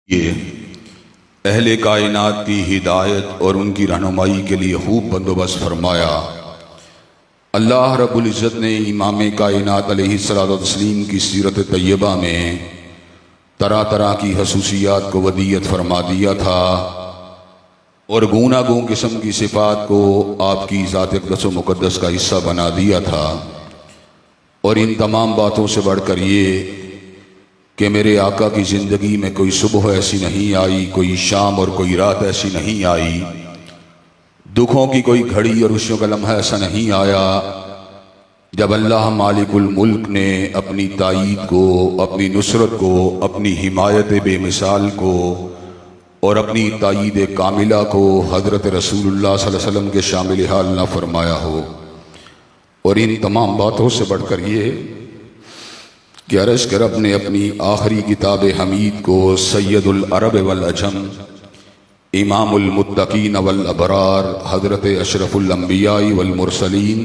یہ اہل کائنات کی ہدایت اور ان کی رہنمائی کے لیے خوب بندوبست فرمایا۔ اللہ رب العزت نے امام کائنات علیہ الصلوۃ والتسلیم کی سیرت طیبہ میں طرح طرح کی خصوصیات کو ودیعت فرما دیا تھا اور گوناگوں قسم کی صفات کو آپ کی ذات اقدس و مقدس کا حصہ بنا دیا تھا۔ اور ان تمام باتوں سے بڑھ کر یہ کہ میرے آقا کی زندگی میں کوئی صبح ایسی نہیں آئی، کوئی شام اور کوئی رات ایسی نہیں آئی، دکھوں کی کوئی گھڑی اور خوشیوں کا لمحہ ایسا نہیں آیا جب اللہ مالک الملک نے اپنی تائید کو، اپنی نصرت کو، اپنی حمایت بے مثال کو اور اپنی تائید کاملہ کو حضرت رسول اللہ صلی اللہ علیہ وسلم کے شامل حال نہ فرمایا ہو۔ اور ان تمام باتوں سے بڑھ کر یہ کہ عرش کے رب نے اپنی آخری کتاب حمید کو سید العرب والعجم، امام المتقین والابرار، حضرت اشرف الانبیاء والمرسلین،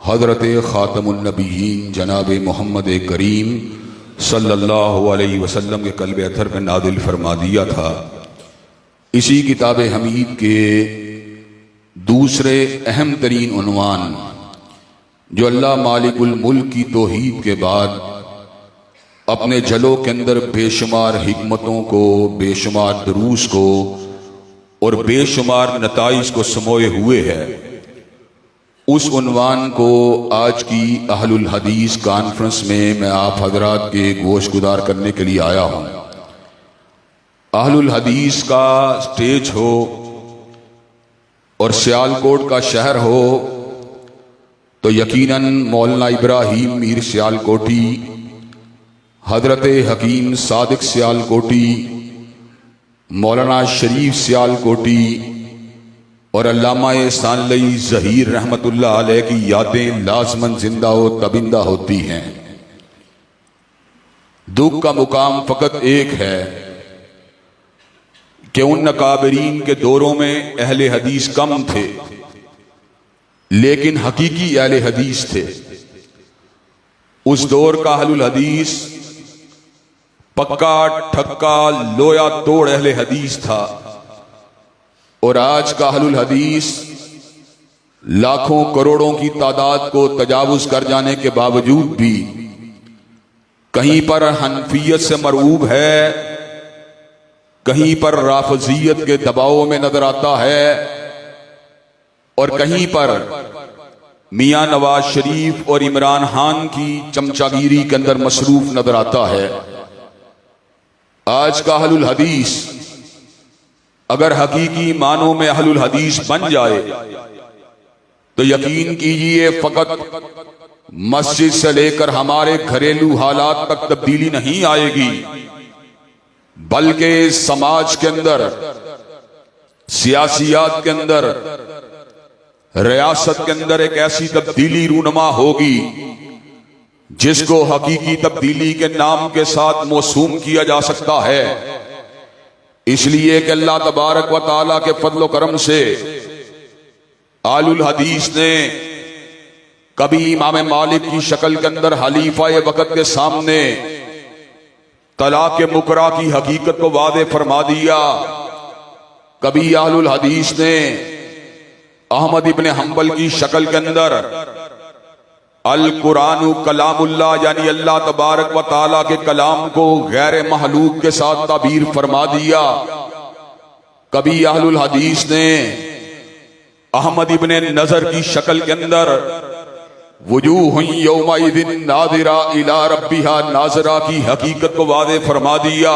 حضرت خاتم النبیین جناب محمد کریم صلی اللہ علیہ وسلم کے قلب اطہر میں نازل فرما دیا تھا۔ اسی کتاب حمید کے دوسرے اہم ترین عنوان جو اللہ مالک الملک کی توحید کے بعد اپنے جلوں کے اندر بے شمار حکمتوں کو، بے شمار دروس کو اور بے شمار نتائج کو سموئے ہوئے ہے، اس عنوان کو آج کی اہل الحدیث کانفرنس میں آپ حضرات کے گوش گزار کرنے کے لیے آیا ہوں۔ اہل الحدیث کا سٹیج ہو اور سیالکوٹ کا شہر ہو تو یقیناً مولانا ابراہیم میر سیالکوٹی، حضرت حکیم صادق سیالکوٹی، مولانا شریف سیالکوٹی اور علامہ ثانوی ظہیر رحمت اللہ علیہ کی یادیں لازماً زندہ و تبندہ ہوتی ہیں۔ دکھ کا مقام فقط ایک ہے کہ ان اکابرین کے دوروں میں اہل حدیث کم تھے لیکن حقیقی اہل حدیث تھے۔ اس دور کا اہل الحدیث پکا ٹھکا لویا توڑ اہل حدیث تھا، اور آج کا اہل الحدیث لاکھوں کروڑوں کی تعداد کو تجاوز کر جانے کے باوجود بھی کہیں پر حنفیت سے مرعوب ہے، کہیں پر رافضیت کے دباؤ میں نظر آتا ہے، اور کہیں پر میاں نواز شریف اور عمران خان کی چمچاگیری کے اندر مصروف نظر آتا ہے۔ آج کا اہل الحدیث اگر حقیقی معنوں میں اہل الحدیث بن جائے تو یقین کیجئے فقط مسجد سے لے کر ہمارے گھریلو حالات تک تبدیلی نہیں آئے گی، بلکہ سماج کے اندر، سیاسیات کے اندر، ریاست کے اندر ایک ایسی تبدیلی رونما ہوگی جس کو حقیقی تبدیلی کے نام کے ساتھ موسوم کیا جا سکتا ہے۔ اس لیے کہ اللہ تبارک و تعالیٰ کے فضل و کرم سے آل الحدیث نے کبھی امام مالک کی شکل کے اندر حلیفہ وقت کے سامنے طلاق مکرہ کی حقیقت کو واضح فرما دیا، کبھی آل الحدیث نے احمد ابن حنبل کی شکل کے اندر القرآن کلام اللہ یعنی اللہ تبارک و تعالیٰ کے کلام کو غیر محلوق کے ساتھ تعبیر فرما دیا، کبھی اہل الحدیث نے احمد ابن نظر کی شکل کے اندر وجوہ یومئذ ناظرہ الی ربہا ناظرہ کی حقیقت کو واضح فرما دیا،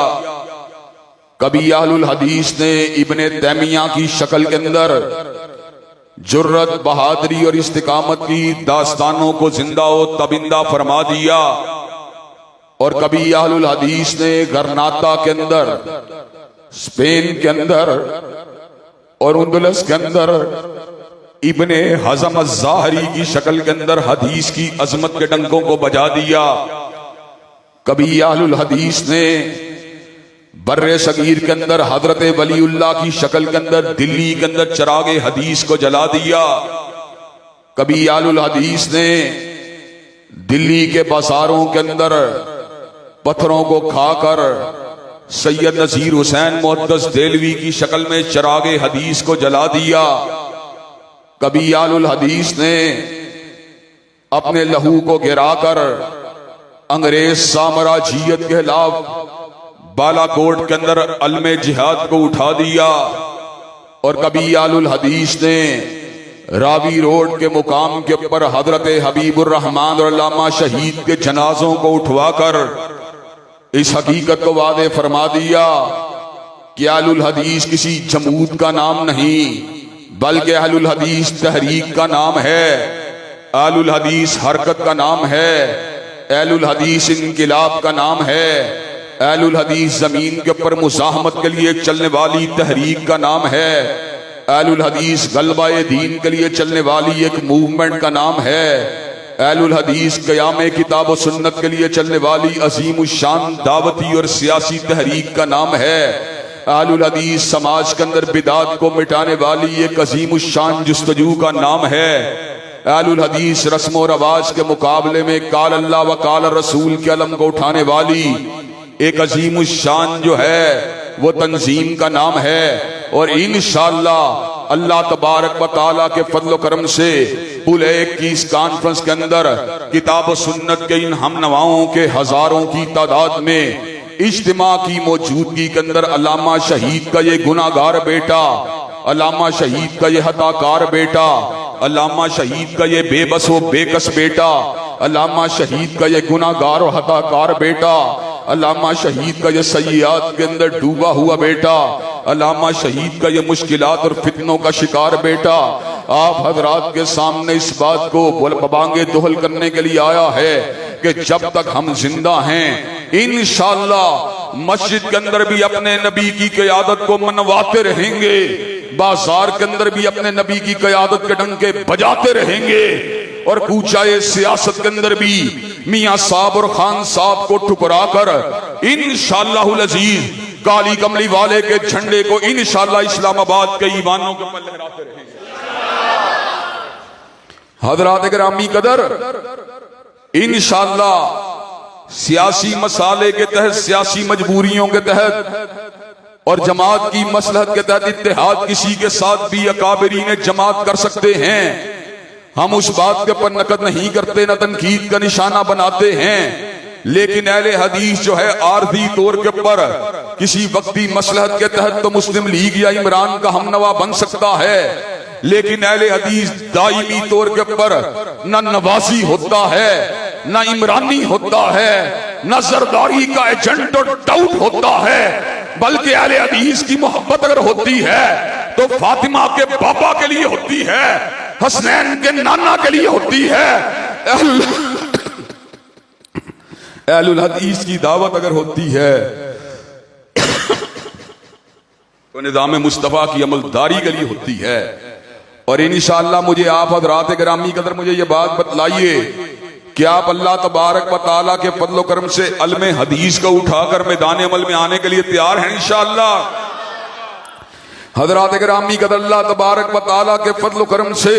کبھی اہل الحدیث نے ابن تیمیہ کی شکل کے اندر جرت، بہادری اور استقامت کی داستانوں کو زندہ و تبندہ فرما دیا، اور کبھی اہل الحدیث نے غرناطہ کے اندر، اسپین کے اندر اور اندلس کے اندر ابن حزم الظاہری کی شکل کے اندر حدیث کی عظمت کے ڈنکوں کو بجا دیا، کبھی اہل الحدیث نے بر صغیر کے اندر حضرت ولی اللہ کی شکل کے اندر دلی کے اندر چراغ حدیث کو جلا دیا، کبھی اہل الحدیث نے دلی کے بازاروں کے اندر پتھروں کو کھا کر سید نذیر حسین محدث دہلوی کی شکل میں چراغ حدیث کو جلا دیا۔ کبھی آل الحدیث نے اپنے لہو کو گرا کر انگریز سامراجیت کے خلاف بالا کوٹ کے اندر علم جہاد کو اٹھا دیا، اور کبھی آل الحدیث نے راوی روڈ کے مقام کے اوپر حضرت حبیب الرحمان اور علامہ شہید کے جنازوں کو اٹھوا کر اس حقیقت کو واضح فرما دیا کہ اہل الحدیث کسی جمود کا نام نہیں بلکہ اہل الحدیث تحریک کا نام ہے، اہل الحدیث حرکت کا نام ہے، اہل الحدیث انقلاب کا نام ہے، اہل الحدیث زمین کے اوپر مزاحمت کے لیے چلنے والی تحریک کا نام ہے، اہل الحدیث غلبہ دین کے لیے چلنے والی ایک موومنٹ کا نام ہے، اہل الحدیث قیام کتاب و سنت کے لیے چلنے والی عظیم الشان دعوتی اور سیاسی تحریک کا نام ہے، اہل الحدیث سماج کے اندر بدعات کو مٹانے والی ایک عظیم الشان جستجو کا نام ہے، اہل الحدیث رسم و رواج کے مقابلے میں قال اللہ و قال رسول کے علم کو اٹھانے والی ایک عظیم الشان جو ہے وہ تنظیم کا نام ہے، اور انشاءاللہ اللہ تبارک و تعالیٰ کے فضل و کرم سے پورے 21 کانفرنس کے اندر کتاب و سنت کے ان ہم نواؤں کے ہزاروں کی تعداد میں اجتماع کی موجودگی کے اندر علامہ شہید کا یہ گناہگار بیٹا، علامہ شہید کا یہ خطا کار بیٹا، علامہ شہید کا یہ بے بس و بے کس بیٹا، علامہ شہید کا یہ گناہگار و خطا کار بیٹا، علامہ شہید کا یہ سیئات کے اندر ڈوبا ہوا بیٹا، علامہ شہید کا یہ مشکلات اور فتنوں کا شکار بیٹا آپ حضرات کے سامنے اس بات کو ببانگے دہل کرنے کے لیے آیا ہے کہ جب تک ہم زندہ ہیں انشاءاللہ مسجد کے اندر بھی اپنے نبی کی قیادت کو منواتے رہیں گے، بازار کے اندر بھی اپنے نبی کی قیادت کے ڈنکے بجاتے رہیں گے، اور کوچائے سیاست کے اندر بھی میاں صاحب اور خان صاحب کو ٹکرا کر انشاءاللہ العزیز کالی کملی والے کے جھنڈے کو انشاءاللہ اسلام آباد کے ایوانوں کے اوپر لہراتے رہیں گے۔ حضرات گرامی قدر، انشاءاللہ سیاسی مسالے کے تحت، سیاسی مجبوریوں کے تحت اور جماعت کی مصلحت کے تحت اتحاد کسی کے ساتھ بھی اکابرین جماعت کر سکتے ہیں، ہم اس بات کے پر نقد نہیں کرتے، نہ تنقید کا نشانہ بناتے ہیں، لیکن اہل حدیث جو ہے عارضی طور کے پر کسی وقتی مصلحت کے تحت تو مسلم لیگ یا عمران کا ہم نوا بن سکتا ہے، لیکن اہل حدیث دائمی طور کے پر نہ نواسی ہوتا ہے، نہ عمرانی ہوتا ہے، نہ زرداری کا ایجنٹ اور ٹاؤٹ ہوتا ہے، بلکہ اہل حدیث کی محبت اگر ہوتی ہے تو فاطمہ کے پاپا کے لیے ہوتی ہے، حسنین کے نانا کے لیے ہوتی ہے، اہل الحدیث کی دعوت اگر ہوتی ہے تو نظام مصطفیٰ کی عملداری کے لیے ہوتی ہے۔ اور انشاءاللہ مجھے آپ حضرات گرامی قدر مجھے یہ بات بتلائیے کہ آپ اللہ تبارک و تعالیٰ کے فضل و کرم سے علم حدیث کو اٹھا کر میدان عمل میں آنے کے لیے تیار ہیں انشاءاللہ؟ حضرات گرامی قدر اللہ تبارک و تعالیٰ کے فضل و کرم سے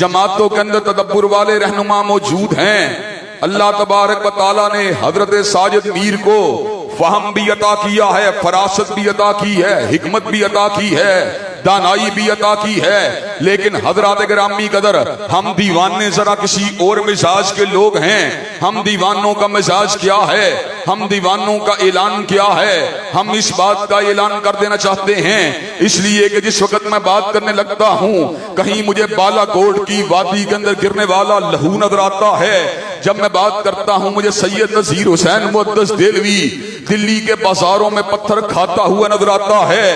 جماعتوں کے اندر تدبر والے رہنما موجود ہیں، اللہ تبارک و تعالیٰ نے حضرت ساجد میر کو فہم بھی عطا کیا ہے، فراست بھی عطا کی ہے، حکمت بھی عطا کی ہے، دانائی بھی عطا کی ہے، لیکن حضرات گرامی قدر ہم دیوانے ذرا کسی اور مزاج کے لوگ ہیں۔ ہم دیوانوں کا مزاج کیا ہے، ہم دیوانوں کا اعلان کیا ہے، ہم اس بات کا اعلان کر دینا چاہتے ہیں، اس لیے کہ جس وقت میں بات کرنے لگتا ہوں کہیں مجھے بالا کوٹ کی وادی کے اندر گرنے والا لہو نظر آتا ہے، جب میں بات کرتا ہوں مجھے سید نذیر حسین محدث دہلوی دلی کے بازاروں میں پتھر کھاتا ہوا نظر آتا ہے،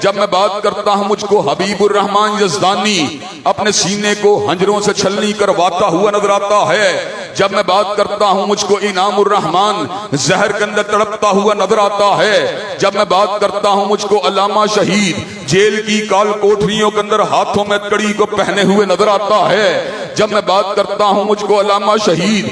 جب میں بات کرتا ہوں مجھ کو حبیب الرحمان یزدانی اپنے سینے کو ہنجروں سے چھلنی کرواتا ہوا نظر آتا ہے، جب میں بات کرتا ہوں مجھ کو انعام الرحمان زہر کے اندر تڑپتا ہوا نظر آتا ہے، جب میں بات کرتا ہوں مجھ کو علامہ شہید جیل کی کال کوٹریوں کے اندر ہاتھوں میں کڑی کو پہنے ہوئے نظر آتا ہے، جب میں بات کرتا ہوں مجھ کو علامہ شہید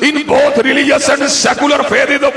in both religious and secular phases of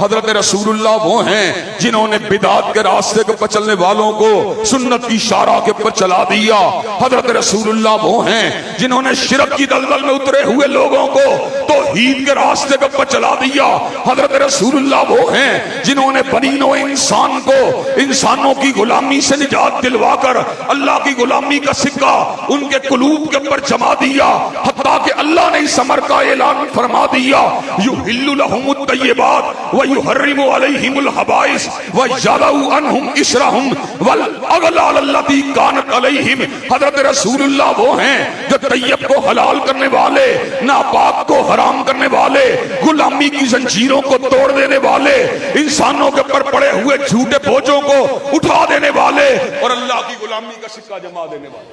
حضرت رسول اللہ وہ ہیں جنہوں نے بدعت کے راستے پر چلنے والوں کو سنت کی شارع کے پر چلا دیا. حضرت رسول اللہ وہ ہیں جنہوں نے شرک کی دلدل میں اترے ہوئے لوگوں کو توحید کے راستے پر چلا دیا. حضرت رسول اللہ وہ ہیں جنہوں نے بنی نوع انسان کو انسانوں کی غلامی سے نجات دلوا کر اللہ کی غلامی کا سکہ ان کے قلوب کے اوپر جما دیا. حتیٰ کہ اللہ نے اس امر کا اعلان فرما دیا یحل لهم الطیبات ویحرم علیہم الخبائث ویضع عنہم اصرہم والاغلال التی کانت علیہم. حضرت رسول اللہ وہ ہیں جو طیب کو حلال کرنے والے، ناپاک کو حرام کرنے والے، غلامی کی زنجیروں کو توڑ دینے والے، انسانوں کے پر پڑے ہوئے جھوٹے بوجھوں کو اٹھا دینے والے اور اللہ کی غلامی کا سکہ جما دینے والے.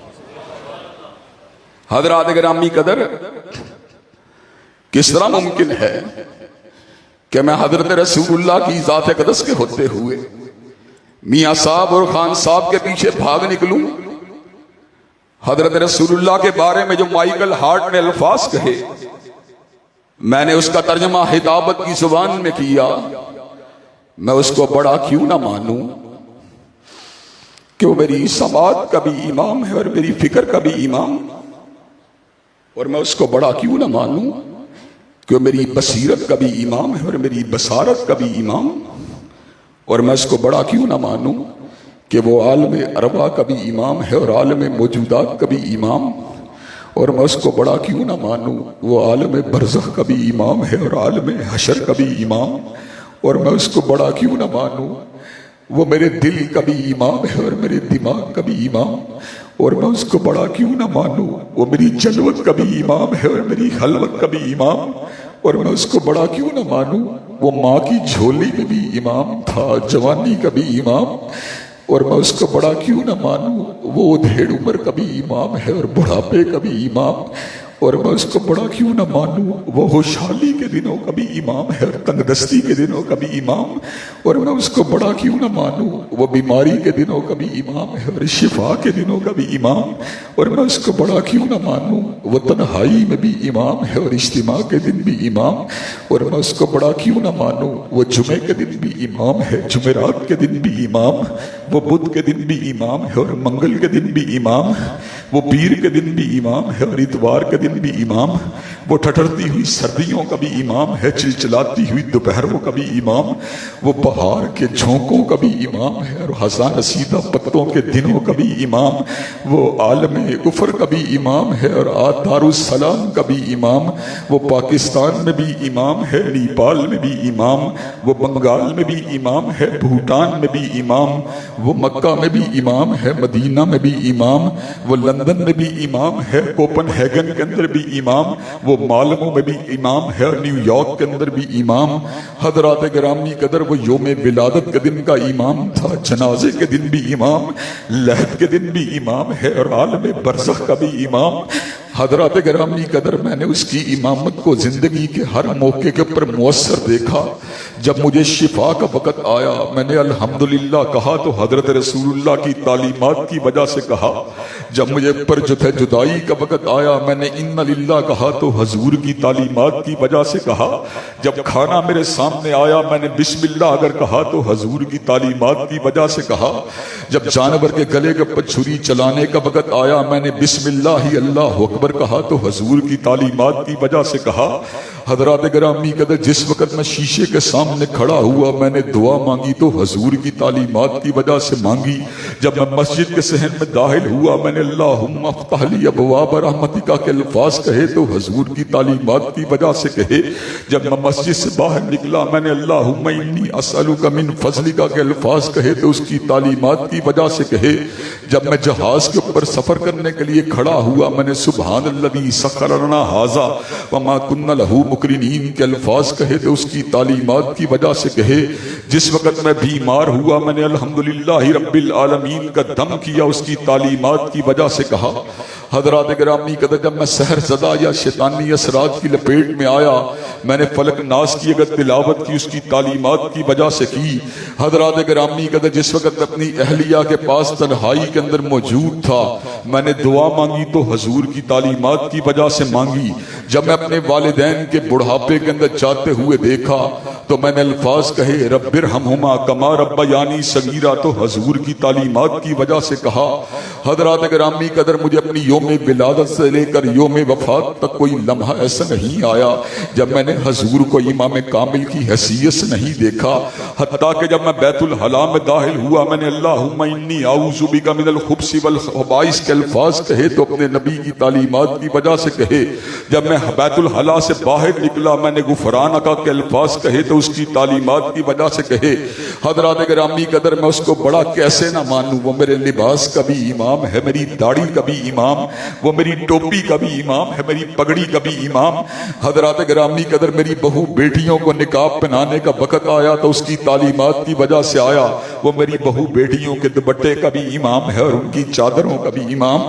حضرات گرامی قدر، کس طرح ممکن ہے کہ میں حضرت رسول اللہ کی ذات اقدس کے ہوتے ہوئے میاں صاحب اور خان صاحب کے پیچھے بھاگ نکلوں؟ حضرت رسول اللہ کے بارے میں جو مائیکل ہارٹ نے الفاظ کہے، میں نے اس کا ترجمہ خطابت کی زبان میں کیا. میں اس کو بڑا کیوں نہ مانوں کہ وہ میری سماعت کا بھی امام ہے اور میری فکر کا بھی امام، اور میں اس کو بڑا کیوں نہ مانوں کہ وہ میری بصیرت کا بھی امام ہے اور میری بصارت کا بھی امام، اور میں اس کو بڑا کیوں نہ مانوں کہ وہ عالم ارواح کا بھی امام ہے اور عالم موجودات کا بھی امام، اور میں اس کو بڑا کیوں نہ مانوں وہ عالم برزخ کا بھی امام ہے اور عالم حشر کا بھی امام، اور میں اس کو بڑا کیوں نہ مانوں وہ میرے دل کا بھی امام ہے اور میرے دماغ کا بھی امام، اور میں اس کو بڑا کیوں نہ مانوں وہ میری جلوت کا بھی امام ہے اور میری خلوت کا بھی امام، اور میں اس کو بڑا کیوں نہ مانوں وہ ماں کی جھولی میں بھی امام تھا، جوانی کا بھی امام، اور میں اس کو بڑا کیوں نہ مانوں وہ ادھیڑ عمر کا بھی امام ہے اور بڑھاپے کا بھی امام، اور میں اس کو بڑا کیوں نہ مانوں وہ خوشحالی کے دنوں کا بھی امام ہے اور تنگ دستی کے دنوں کا بھی امام، اور میں اس کو بڑا کیوں نہ مانوں وہ بیماری کے دنوں کا بھی امام ہے اور شفا کے دنوں کا بھی امام، اور میں اس کو بڑا کیوں نہ مانوں وہ تنہائی میں بھی امام ہے اور اجتماع کے دن بھی امام، اور میں اس کو بڑا کیوں نہ مانوں وہ جمعے کے دن بھی امام ہے، جمعرات کے دن بھی امام، وہ بدھ کے دن بھی امام ہے اور منگل کے دن بھی امام، وہ پیر کے دن بھی امام ہے اور اتوار کے دن بھی امام، وہ ٹھٹرتی ہوئی سردیوں کا بھی امام ہے، چلچلاتی ہوئی دوپہروں کا بھی امام، وہ بہار کے جھونکوں کا بھی امام ہے اور خزاں رسیدہ پتوں کے دنوں کا بھی امام، وہ عالم کفر کا بھی امام ہے اور دارالسلام کا بھی امام، وہ پاکستان میں بھی امام ہے، نیپال میں بھی امام، وہ بنگال میں بھی امام ہے، بھوٹان میں بھی امام، وہ مکہ میں بھی امام ہے، مدینہ میں بھی امام، وہ لندن میں بھی امام ہے، کوپن ہیگن کے اندر بھی امام، وہ مالمو میں بھی امام ہے اور نیو یارک کے اندر بھی امام. حضرات گرامی قدر، وہ یوم ولادت کے دن کا امام تھا، جنازے کے دن بھی امام، لحد کے دن بھی امام ہے اور عالم برزخ کا بھی امام. حضرات گرامی قدر، میں نے اس کی امامت کو زندگی کے ہر موقع کے اوپر مؤثر دیکھا. جب مجھے شفا کا وقت آیا میں نے الحمدللہ کہا تو حضرت رسول اللہ کی تعلیمات کی وجہ سے کہا. جب مجھے پر جدائی کا وقت آیا میں نے ان للہ کہا تو حضور کی تعلیمات کی وجہ سے کہا. جب کھانا میرے سامنے آیا میں نے بسم اللہ اگر کہا تو حضور کی تعلیمات کی وجہ سے کہا. جب جانور کے گلے کے اوپر چھری چلانے کا وقت آیا میں نے بسم اللہ ہی اللہ اکبر کہا تو حضور کی تعلیمات کی وجہ سے کہا. حضرات گرامی قدر، جس وقت میں شیشے کے سامنے کھڑا ہوا میں نے دعا مانگی تو حضور کی تعلیمات کی وجہ سے مانگی. جب میں مسجد کے صحن میں داخل ہوا میں نے اللہم افتح لی ابواب رحمتک کے الفاظ کہے تو حضور کی تعلیمات کی وجہ سے کہے. جب میں مسجد سے باہر نکلا میں نے اللہم انی اسألک من فضلک کے الفاظ کہے تو اس کی تعلیمات کی وجہ سے کہے. جب میں جہاز کے اوپر سفر کرنے کے لیے کھڑا ہوا میں نے سبحان الذی سخر لنا ھذا وما كنا له مقرنین کے الفاظ کہے تو اس کی تعلیمات کی وجہ سے کہے. جس وقت میں بیمار ہوا میں نے الحمدللہ رب العالمین کا دم کیا اس کی تعلیمات کی وجہ سے کہا. حضرات گرامی قدر، جب میں سحر زدہ یا شیطانی اثرات کی لپیٹ میں آیا میں نے فلک ناس کی اگر تلاوت کی اس کی تعلیمات کی وجہ سے کی. حضرات گرامی قدر، جس وقت اپنی اہلیہ کے پاس تنہائی کے اندر موجود تھا میں نے دعا مانگی تو حضور کی تعلیمات کی وجہ سے مانگی. جب میں اپنے والدین کے بڑھاپے کے اندر جاتے ہوئے دیکھا تو میں نے الفاظ کہے رب ارحمہما کما ربیانی صغیرہ، تو حضور کی تعلیمات کی وجہ سے کہا۔ حضرات گرامی قدر، مجھے اپنی یوم ولادت سے لے کر یوم وفات تک کوئی لمحہ ایسا نہیں آیا جب میں نے حضور کو امام کامل کی حیثیت سے نہیں دیکھا، حتیٰ کہ جب میں بیت الخلاء میں داخل ہوا میں نے اللہم انی اعوذ بک من الخبث والخبائث کے الفاظ کہے تو اپنے نبی کی تعلیمات کی وجہ سے کہے۔ جب میں بیت الخلاء سے باہر نکلا میں نے غفرانک کے الفاظ کہے تو اس کی تعلیمات کی وجہ سے کہے۔ حضرات گرامی قدر، میں اس کو بڑا کیسے نہ مانوں، وہ میرے لباس کا بھی امام ہے، میری داڑھی کا بھی امام، وہ میری ٹوپی کا بھی امام ہے، میری پگڑی کا بھی امام۔ حضرات گرامی قدر، میری بہو بیٹیوں کو نقاب پہنانے کا وقت آیا تو اس کی تعلیمات کی وجہ سے آیا۔ وہ میری بہو بیٹیوں کے دوپٹے کا بھی امام ہے اور ان کی چادروں کا بھی امام۔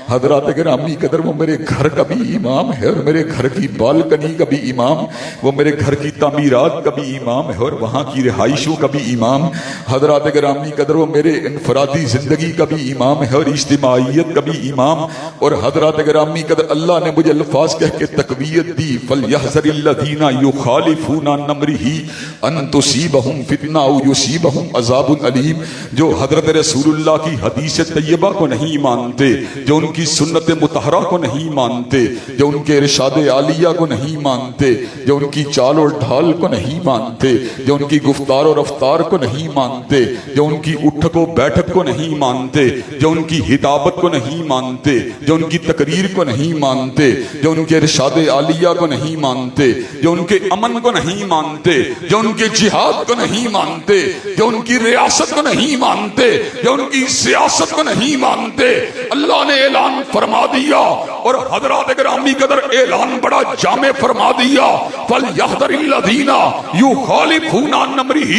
حضرات گرامی قدر، وہ میرے گھر کا بھی امام ہے اور میرے گھر کی بالکنی کا بھی امام، وہ میرے گھر کی تعمیرات کا بھی امام ہے اور وہاں کی رہائشوں کا بھی امام۔ حضرات گرامی قدر، وہ میرے انفرادی زندگی کا بھی امام ہے اور اجتماعیت کا بھی امام۔ اور حضرات گرامی قدر، اللہ نے مجھے الفاظ کہہ کے تقویت دی، فَلْيَحْذَرِ الَّذِينَ يُخَالِفُونَ عَن أَمْرِهِ أَن تُصِيبَهُمْ فِتْنَةٌ أَوْ يُصِيبَهُمْ عَذَابٌ أَلِيمٌ۔ جو حضرت رسول اللہ کی حدیث طیبہ کو نہیں مانتے، جو ان کی سنت مطہرہ کو نہیں مانتے، جو ان کے ارشاد عالیہ کو نہیں مانتے، جو ان کی چال اور ڈھال کو نہیں مانتے، جو ان کی گفتار اور رفتار کو نہیں مانتے، جو ان کی اٹھک و بیٹھک کو نہیں مانتے، جو ان کی ہدابت کو نہیں مانتے، جو ان کی تقریر کو نہیں مانتے، جو ان کے ارشاد عالیہ کو نہیں مانتے، جو ان کے امن کو نہیں مانتے، جو ان کے جہاد کو نہیں مانتے، جو ان کی ریاست کو نہیں مانتے، جو ان کی سیاست کو نہیں مانتے، اللہ نے اعلان فرما دیا۔ اور حضرات گرامی قدر، اعلان بڑا جامع فرما دیا، فَلْيَحْذَرِ الَّذِينَ يُخَالِفُونَ عَن أَمْرِهِ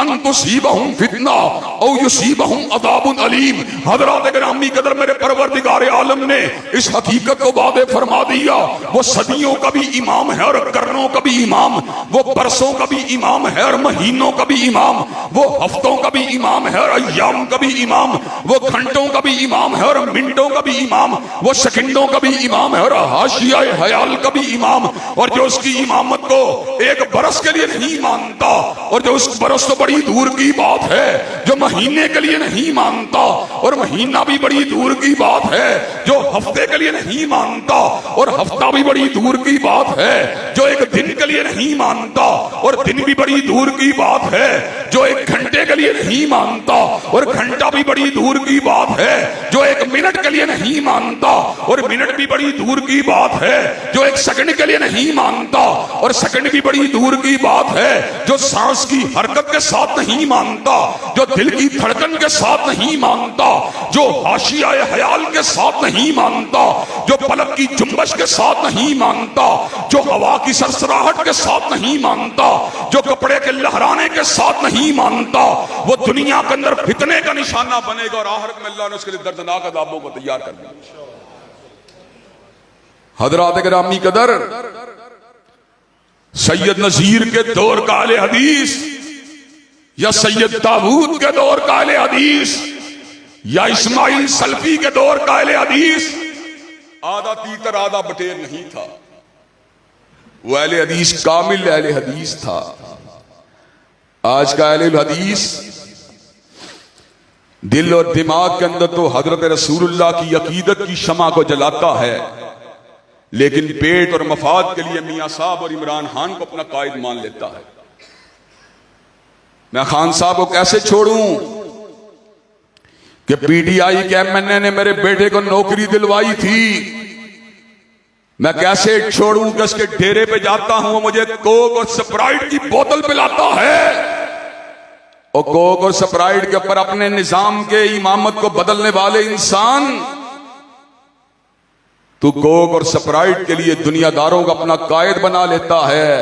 أَن تُصِيبَهُمْ فِتْنَةٌ أَوْ يُصِيبَهُمْ عَذَابٌ أَلِيمٌ۔ حضرات گرامی قدر، میرے پروردگار عالم نے اس حقیقت کو واضح فرما دیا، وہ صدیوں کا بھی امام ہے اور قرنوں کا بھی امام، وہ برسوں کا بھی امام ہے اور مہینوں کا بھی امام، وہ ہفتوں کا بھی امام ہے اور ایام کا بھی امام، وہ گھنٹوں کا بھی امام ہے اور منٹوں کا بھی امام، وہ سیکنڈوں کا بھی امام ہے اور حاشیہ حیال کا بھی امام۔ اور جو اس کی امامت کو ایک برس کے لیے نہیں مانتا، اور جو اس برس تو بڑی دور کی بات ہے، جو مہینے کے لیے نہیں مانتا اور مہینہ بھی بڑی دور کی بات ہے، جو ہفتے کے لیے نہیں مانتا اور ہفتہ بھی بڑی دور کی بات ہے، جو ایک دن کے لیے نہیں مانتا اور دن بھی بڑی دور کی بات ہے، جو ایک گھنٹے کے لیے نہیں مانتا اور گھنٹہ بھی بڑی دور کی بات ہے، جو ایک منٹ کے لیے نہیں مانتا اور منٹ بھی بڑی دور کی بات ہے، جو ایک سیکنڈ کے لیے نہیں مانتا اور سیکنڈ بھی بڑی دور کی بات ہے، جو سانس کی حرکت کے ساتھ نہیں مانتا، جو دل کی دھڑکن کے ساتھ نہیں مانتا، جو حاشیہ حیال کے ساتھ نہیں مانتا، جو پلک کی جنبش کے ساتھ نہیں مانتا، جو ہوا کی سرسراہٹ کے ساتھ نہیں مانتا، جو کپڑے کے لہرانے کے ساتھ نہیں مانتا، وہ دنیا کے اندر فتنے کا نشانہ بنے گا اور آخرت میں اللہ نے اس کے لیے دردناک عذابوں کو تیار کر دیا۔ حضرات گرامی قدر، سید نذیر کے دور کا اہل حدیث یا سید داؤد کے دور کا اہل حدیث یا اسماعیل سلفی کے دور کا اہل حدیث آدھا تیتر آدھا بٹیر نہیں تھا، وہ اہل حدیث کامل اہل حدیث تھا۔ آج کا اہل حدیث دل اور دماغ کے اندر تو حضرت رسول اللہ کی عقیدت کی شمع کو جلاتا ہے، لیکن پیٹ اور مفاد کے لیے میاں صاحب اور عمران خان کو اپنا قائد مان لیتا ہے۔ میں خان صاحب کو کیسے چھوڑوں کہ پی ٹی آئی کے ایم این اے نے میرے بیٹے کو نوکری دلوائی تھی، میں کیسے چھوڑوں کہ اس کے ڈیرے پہ جاتا ہوں وہ مجھے کوک اور سپرائٹ کی بوتل پلاتا ہے، اور کوک اور سپرائٹ کے اوپر اپنے نظام کے امامت کو بدلنے والے انسان، تو کوک اور سپرائٹ کے لیے دنیا داروں کا اپنا قائد بنا لیتا ہے،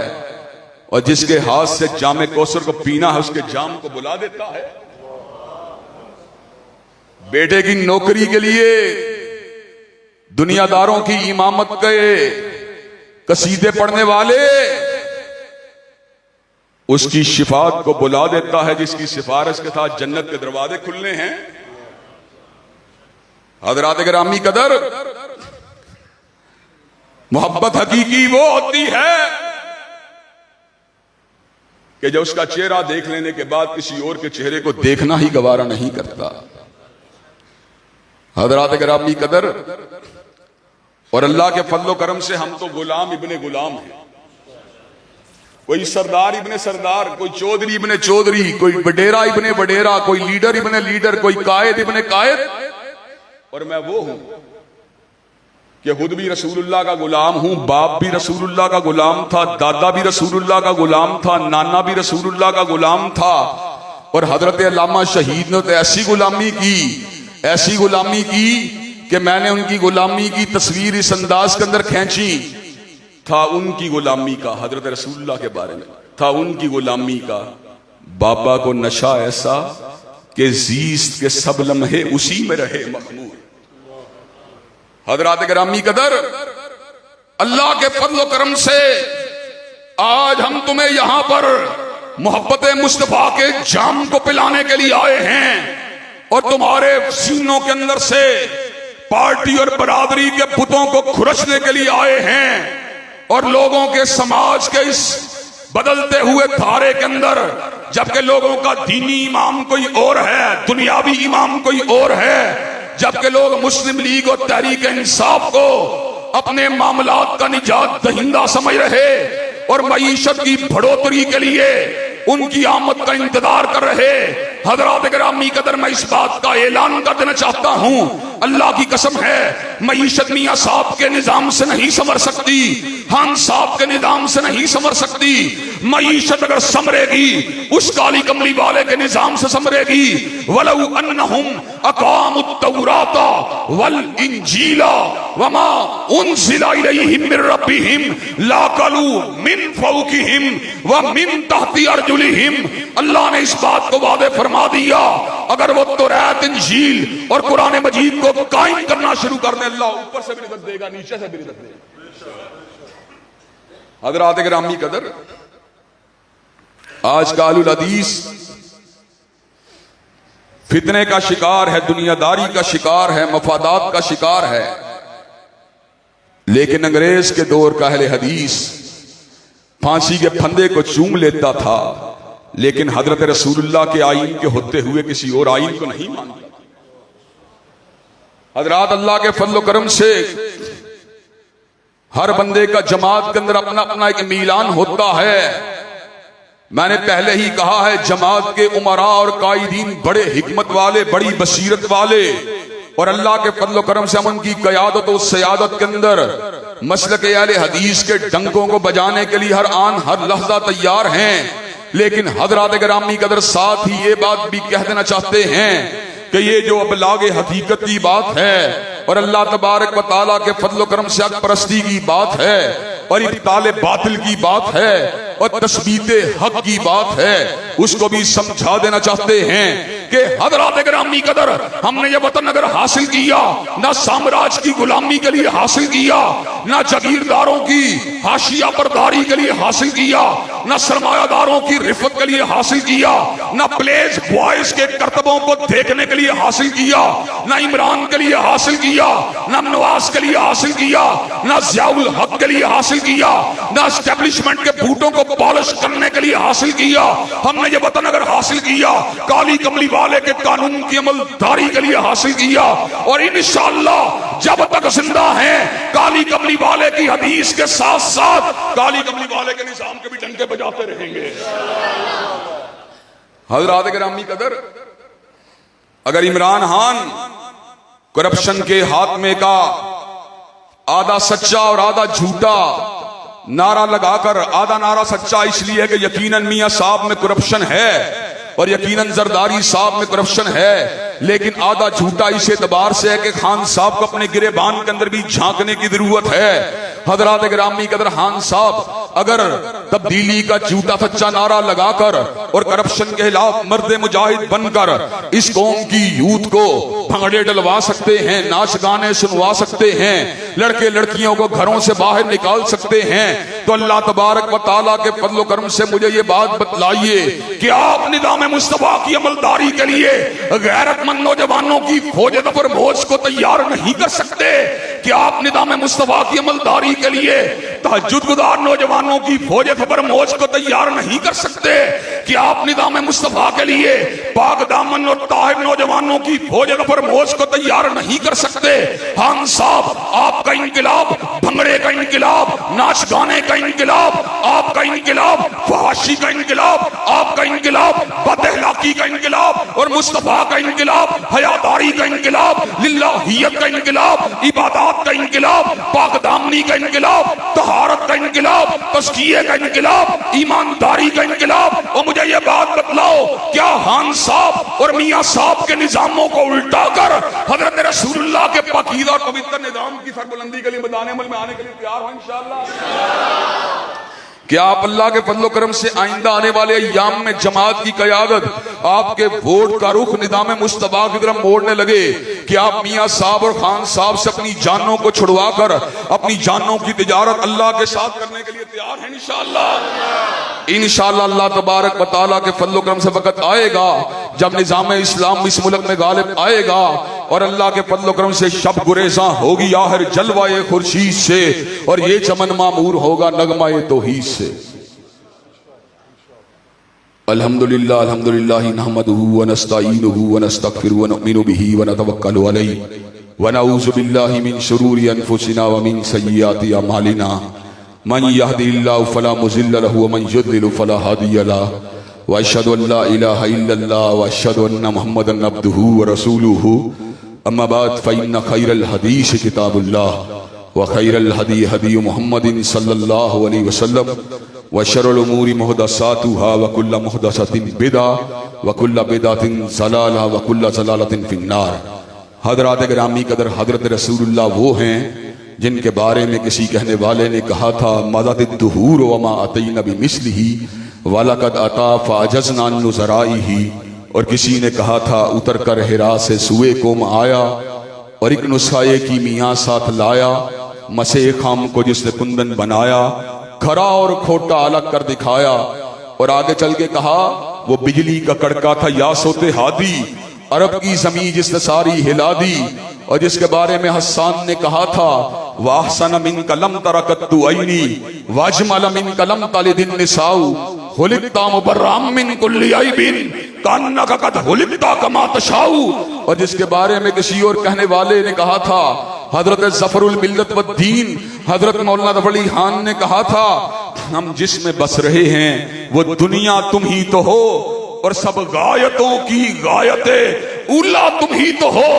اور جس کے ہاتھ سے جام کوثر کو پینا ہے اس کے جام کو بلا دیتا ہے۔ بیٹے کی نوکری کے لیے دنیا داروں کی امامت کے قصیدے پڑھنے والے اس کی شفاعت کو بلا دیتا ہے، جس کی سفارش کے ساتھ جنت کے دروازے کھلنے ہیں۔ حضرات گرامی قدر، محبت حقیقی وہ ہوتی ہے کہ جو اس کا چہرہ دیکھ لینے کے بعد کسی اور کے چہرے کو دیکھنا ہی گوارا نہیں کرتا۔ حضرات گرامی قدر، اور اللہ کے فضل و کرم سے ہم تو غلام ابن غلام ہیں، کوئی سردار ابن سردار، کوئی چودھری ابن چودھری، کوئی وڈیرا ابن وڈیرا، کوئی لیڈر ابن لیڈر، کوئی قائد ابن قائد، اور میں وہ ہوں کہ خود بھی رسول اللہ کا غلام ہوں، باپ بھی رسول اللہ کا غلام تھا، دادا بھی رسول اللہ کا غلام تھا، نانا بھی رسول اللہ کا غلام تھا، اور حضرت علامہ شہید نے تو ایسی غلامی کی کہ میں نے ان کی غلامی کی تصویر اس انداز کے اندر کھینچی، تھا ان کی غلامی کا، حضرت رسول اللہ کے بارے میں تھا ان کی غلامی کا، بابا کو نشہ ایسا کہ زیست کے سب لمحے اسی میں رہے مخمور۔ حضرات گرامی قدر، اللہ کے فضل و کرم سے آج ہم تمہیں یہاں پر محبت مصطفیٰ کے جام کو پلانے کے لیے آئے ہیں، اور تمہارے سینوں کے اندر سے پارٹی اور برادری کے بتوں کو کھرچنے کے لیے آئے ہیں، اور لوگوں کے سماج کے اس بدلتے ہوئے دھارے کے اندر جبکہ لوگوں کا دینی امام کوئی اور ہے، دنیاوی امام کوئی اور ہے، جبکہ لوگ مسلم لیگ اور تحریک انصاف کو اپنے معاملات کا نجات دہندہ سمجھ رہے اور معیشت کی بڑھوتری کے لیے ان کی آمد کا انتظار کر رہے، حضرات گرامی قدر میں اس بات کا اعلان کر دینا چاہتا ہوں، اللہ کی قسم ہے معیشت میاں صاحب کے نظام سے نہیں سنور سکتی، خان صاحب کے نظام سے نہیں سنور سکتی، معیشت اگر سنورے گی اس کالی کملی والے کے نظام سے سنورے گی۔ وَلَوْ أَنَّهُمْ أَقَامُوا التَّوْرَاةَ وَالْإِنْجِيلَ وَمَا أُنزِلَ إِلَيْهِمْ مِنْ رَبِّهِمْ لَأَكَلُوا مِنْ فَوْقِهِمْ وَمِنْ تَحْتِ أَرْجُلِهِمْ۔ اللہ نے اس بات کو واضح فرما دیا، اگر وہ توریت، انجیل اور قرآن مجید کو قائم کرنا شروع کر دیں، اللہ اوپر سے بھی رزق دے گا، نیچے سے بھی رزق دے گا۔ حضرات گرامی قدر، آج کا اہل الحدیث فتنے کا شکار ہے، دنیا داری کا شکار ہے، مفادات کا شکار ہے، لیکن انگریز کے دور کا اہل حدیث پھانسی کے پھندے کو چوم لیتا تھا، لیکن حضرت رسول اللہ کے آئین کے ہوتے ہوئے کسی اور آئین کو نہیں مانتا۔ حضرات اللہ کے فضل و کرم سے ہر بندے کا جماعت کے اندر اپنا اپنا ایک میلان ہوتا ہے۔ میں نے پہلے ہی کہا ہے، جماعت کے امراء اور قائدین بڑے حکمت والے، بڑی بصیرت والے، اور اللہ کے فضل و کرم سے ہم ان کی قیادت و سیادت کے اندر مسلک اہل حدیث کے ڈنکوں کو بجانے کے لیے ہر آن ہر لحظہ تیار ہیں، لیکن حضرات گرامی قدر ساتھ ہی یہ بات بھی کہہ دینا چاہتے ہیں کہ یہ جو ابلاغ حقیقت کی بات ہے اور اللہ تبارک و تعالیٰ کے فضل و کرم سے حق پرستی کی بات ہے اور ابطال باطل کی بات ہے اور تثبیت حق کی بات ہے، اس کو بھی سمجھا دینا چاہتے ہیں کہ حضرات گرامی قدر ہم نے یہ وطن اگر حاصل کیا، نہ سامراج کی غلامی کے لیے حاصل کیا، نہ جاگیرداروں کی حاشیہ برداری کے لیے حاصل کیا، نہ سرمایہ داروں کی رفت کے لیے حاصل کیا، نہ پلیز بوائز کے کرتبوں کو دیکھنے کے لیے حاصل کیا، نہ عمران کے لیے حاصل کیا، نہ نواز کے لیے حاصل کیا، نہ ضیاء الحق کے لیے حاصل کیا، نہ اسٹیبلشمنٹ کے بوٹوں کو پالش کرنے کے لیے حاصل کیا۔ ہم نے یہ وطن اگر حاصل کیا، کالی کملی والے کے قانون کی عمل داری کے لیے حاصل کیا، اور انشاءاللہ جب تک زندہ ہیں کالی کملی والے کی حدیث کے ساتھ ساتھ کالی کملی والے کے نظام کے بھی ڈنکے بجاتے رہیں گے۔ حضرات گرامی قدر، اگر عمران خان کرپشن کے خاتمے کا آدھا سچا اور آدھا جھوٹا نعرہ لگا کر، آدھا نعرہ سچا اس لیے کہ یقیناً میاں صاحب میں کرپشن ہے اور یقیناً زرداری صاحب میں کرپشن ہے، لیکن آدھا جھوٹا اس اعتبار سے ہے کہ خان صاحب کو اپنے گریبان کے اندر بھی جھانکنے کی ضرورت ہے۔ حضرات گرامی قدر، خان صاحب اگر تبدیلی کا جھوٹا سچا نعرہ لگا کر اور کرپشن کے خلاف مرد مجاہد بن کر اس قوم کی یوتھ کو بھنگڑے ڈلوا سکتے ہیں، ناچ گانے سنوا سکتے ہیں، لڑکے لڑکیوں کو گھروں سے باہر نکال سکتے ہیں، تو اللہ تبارک و تعالیٰ کے فضل و کرم سے مجھے یہ بات بتلائیے کہ آپ نظام مصطفیٰ کی عملداری کے لیے غیرت مند نوجوانوں کی فوج ظفر موج کو تیار نہیں کر سکتے؟ کہ آپ نظام مصطفیٰ کی عملداری کے لیے تہجد گزار نوجوانوں نوجوانوں کی فوج خبر موج کو تیار نہیں کر سکتے؟ کیا آپ نظام مصطفیٰ کے لیے پاک دامن اور طاہر نوجوانوں کی فوج خبر موج کو تیار نہیں کر سکتے؟ خان صاحب آپ کا انقلاب بھنگڑے کا انقلاب، ناچ گانے کا انقلاب آپ کا انقلاب، فحاشی کا انقلاب آپ کا انقلاب، بد اخلاقی کا انقلاب اور مصطفیٰ کا انقلاب، حیاداری کا انقلاب، للہیت کا انقلاب، عبادات کا انقلاب، پاک دامنی کا انقلاب، طہارت کا انقلاب، تزکیے کا انقلاب، ایمانداری کا انقلاب۔ اور مجھے یہ بات بتلاؤ، کیا خان صاحب اور میاں صاحب کے نظاموں کو الٹا کر حضرت رسول اللہ کے پاکیزہ اور پوتر نظام کی سربلندی کے لیے میدان عمل میں آنے کے لیے تیار ہو انشاءاللہ؟ کیا آپ اللہ کے فضل و کرم سے آئندہ آنے والے ایام میں جماعت کی قیادت آپ کے ووٹ کا رخ نظام مصطفیٰ کی طرف موڑنے لگے کہ آپ میاں صاحب اور خان صاحب سے اپنی جانوں کو چھڑوا کر اپنی جانوں کی تجارت اللہ کے ساتھ کرنے کے لیے تیار ہیں انشاءاللہ؟ انشاءاللہ اللہ تبارک و تعالیٰ کے فضل و کرم سے وقت آئے گا جب نظام اسلام اس ملک میں غالب آئے گا اور اللہ کے فضل و کرم سے شب گریزاں ہوگی آخر جلوہ خورشید سے اور یہ چمن معمور ہوگا نغمہ توحید سے۔ الحمدللہ نحمدہ ونستعینہ ونستغفرہ ونؤمن بہ ونتوکل علیہ ونعوذ باللہ من شرور انفسنا ومن سیئات اعمالنا من یهد اللہ فلا مضل له ومن یضلل فلا هادی له واشهد ان لا الہ الا اللہ واشهد ان محمدا عبدہ ورسولہ اما بعد فإن خیر الحدیث کتاب اللہ وخیر الہدی ہدی محمد صلی اللہ علیہ وسلم وشر الامور محدثاتها وکل محدثۃ بدعہ وکل بدعۃ ضلالہ وکل ضلالۃ فی النار۔ حضرات گرامی قدر، حضرت رسول اللہ وہ ہیں جن کے بارے میں کسی کہنے والے نے کہا تھا مضت الدہور وما اتینا بمثلہ وَلَقَدْ أَتَا فَعَجَزْنَا عَنْ نُزَرَائِهِ، اور کسی نے کہا تھا اتر کر حرا سے سوئے قوم آیا اور ایک نسخہ کیمیاں ساتھ لایا، مسے خام کو جس نے کندن بنایا، کھرا اور کھوٹا الگ کر دکھایا، اور آگے چل کے کہا وہ بجلی کا کڑکا تھا یا سوتے ہادی، عرب کی زمین جس نے ساری ہلا دی، اور جس کے بارے میں حسان نے کہا تھا وَأَحْسَنَ مِنْكَ لَمْ تَرَ قَطُّ عَيْنِي وَأَجْمَلَ مِنْكَ لَمْ تَلِدِ النِّسَاءُ خُلِقْتَ مُبَرَّأً مِنْ كُلِّ عَيْبٍ كَأَنَّكَ قَدْ خُلِقْتَ كَمَا تَشَاءُ، اور جس کے بارے میں کسی اور کہنے والے نے کہا تھا حضرت ظفر الملت والدین حضرت مولانا ظفر علی خان نے کہا تھا ہم جس میں بس رہے ہیں وہ دنیا تم ہی تو ہو اور سب غایتوں کی غایت اولا تم ہی تو ہو،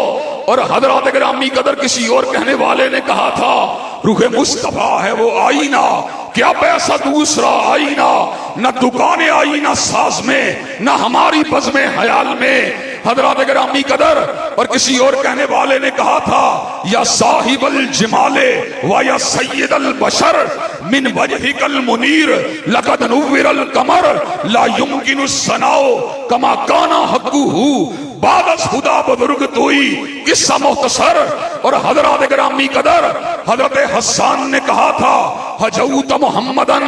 اور حضرات گرامی قدر کسی اور کہنے والے نے کہا تھا روح مصطفیٰ ہے وہ آئینہ، کیا پیسہ دوسرا آئینہ، نہ دکان آئینہ ساز میں نہ ہماری بزم خیال میں۔ حضرات گرامی قدر اور کسی اور کہنے والے نے کہا تھا یا صاحب الجمال و یا سید البشر من وجہک المنیر لقد نور القمر لا يمکن الثناء کما کان حقہ بعد از خدا بزرگ توئی، قصہ مختصر۔ اور حضرات گرامی قدر حضرت حسان نے کہا تھا حجوت محمدن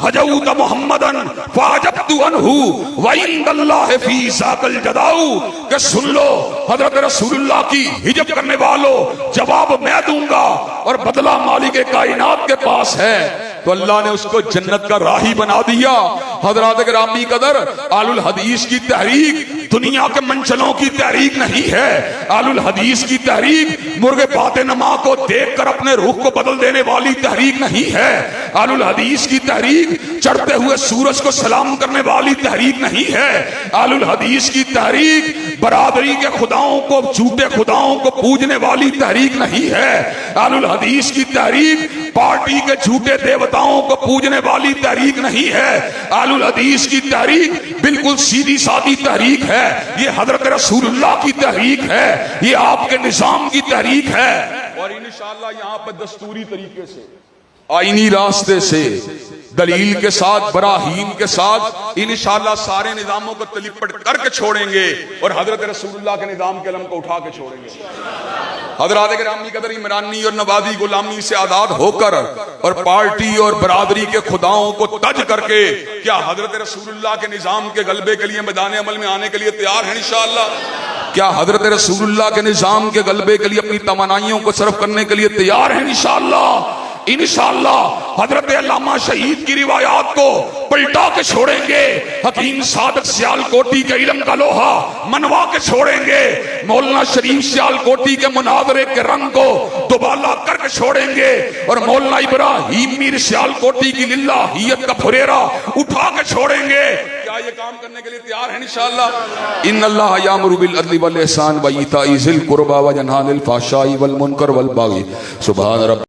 حجوت محمدن فعجبت عنہ وعند اللہ فی ذاک الجداؤ، کہ سن لو حضرت رسول اللہ کی ہجب کرنے والوں جواب میں دوں گا اور بدلہ مالک کائنات کے پاس ہے۔ تو اللہ نے اس کو جنت کا راہی بنا دیا۔ حضرات گرامی قدر آل الحدیث کی تحریک دنیا کے منچلوں کی تحریک نہیں ہے، آل الحدیث کی تحریک مرغ پات نما کو دیکھ کر اپنے روح کو بدل دینے والی تحریک نہیں ہے، آل الحدیث کی تحریک چڑھتے ہوئے سورج کو سلام کرنے والی تحریک نہیں ہے، آل الحدیث کی تحریک برادری کے خداؤں کو جھوٹے خداؤں کو پوجنے والی تحریک نہیں ہے، آل الحدیث کی تحریک پارٹی کے جھوٹے دیوتاؤں کو پوجنے والی تحریک نہیں ہے، آل الحدیث کی تحریک بالکل سیدھی سادی تحریک ہے، یہ حضرت رسول اللہ کی تحریک ہے، یہ آپ کے نظام کی تحریک ہے، اور انشاءاللہ یہاں پر دستوری طریقے سے آئینی راستے سے دلیل کے ساتھ براہین کے ساتھ انشاءاللہ سارے نظاموں کو تلپٹ کر کے چھوڑیں گے اور حضرت رسول اللہ کے نظام کے علم کو اٹھا کے چھوڑیں گے۔ حضرات گرامی قدر عمرانی اور نوازی غلامی سے آزاد ہو کر اور پارٹی اور برادری کے خداؤں کو تج کر کے کیا حضرت رسول اللہ کے نظام کے غلبے کے لیے میدان عمل میں آنے کے لیے تیار ہیں انشاءاللہ؟ کیا حضرت رسول اللہ کے نظام کے غلبے کے لیے اپنی توانائیوں کو صرف کرنے کے لیے تیار ہیں انشاءاللہ؟ انشاءاللہ حضرت علامہ شہید کی روایات کو پلٹا کے چھوڑیں گے، حکیم صادق سیالکوٹی کے علم کا لوہا منوا کے چھوڑیں گے، مولانا شریف سیالکوٹی کے مناظرے کے رنگ کو دوبالا کر کے چھوڑیں گے، اور مولانا ابراہیم میر سیالکوٹی کی للہیت کا پھریرا اٹھا کے چھوڑیں گے۔ کیا یہ کام کرنے کے لیے تیار ہیں انشاءاللہ؟ ان اللہ یامر بالعدل والاحسان وایتاء ذی القربی وینہی عن الفحشاء والمنکر والبغی سبحان رب